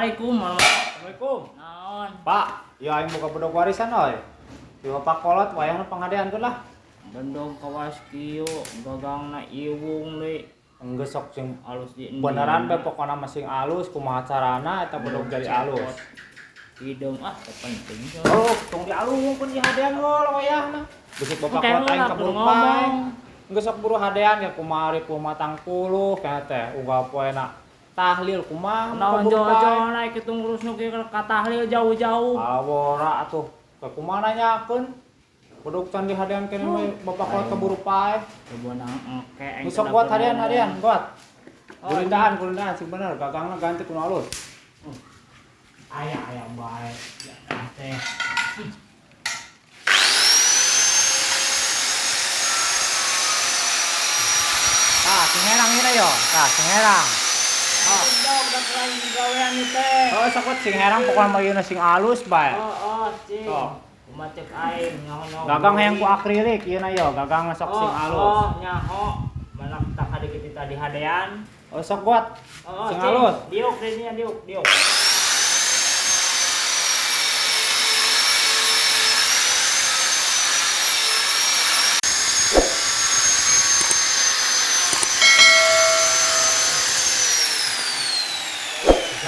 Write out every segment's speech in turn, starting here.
Assalamualaikum warahmatullahi Assalamualaikum. naon. Pak, ya aing boga bedog warisan oi. Di Bapak kolot wayahna pangadeankeun lah. Bendong kawas kieu gagangna iwung deui. Enggeus sok sing Alus di beneran bae pokona masing alus kumaha carana eta bedog jadi alus. Hidung penting. Oh, tong dialungkeun di hadean heula wayahna. Besok Bapak kolot aing kabur ngomong. pae. Enggeus sok buru hadean ya kumaha ari pumatang puluh kaya teh uga poena tahlil kumaha Naon jojo naik kitu ngurus nu ka tahlil jauh-jauh. Awora atuh. Kumaha nanyakeun? Bedog can dihadean keneh we Bapak kolot kaburu pae. Beunang engke. Besok buat harian buat. Kulindahan sing bener gagangna ganti kuno alus. Aya bae. Ya teh. Sing herang ieu yo. Sing herang. Dog dak lain gawean ieu teh. Oh, sok sing herang pokona mayeuna sing alus bae. Cing. Sok. Kumacek aing nyaho. Gagang hayang ku akrilik ieu na yo, gagang sok sing alus. Nyaho. Manak tak kadikit kita di hadean. Oh, sok buat. Sing alus. Diuk denya diuk.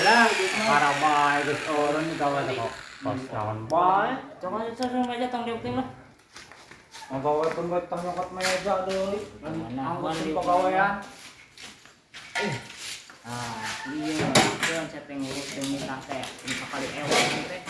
Lah, para bae geus eureun gawe kok. Pas kawan bae. Coba sareng meja tong diuk tim lah. Nggawe pun buat nyokot meja deui. Mana Anggot diuk pagawean. Iya, langsung setting urus demi teh. Ini kali ewan teh.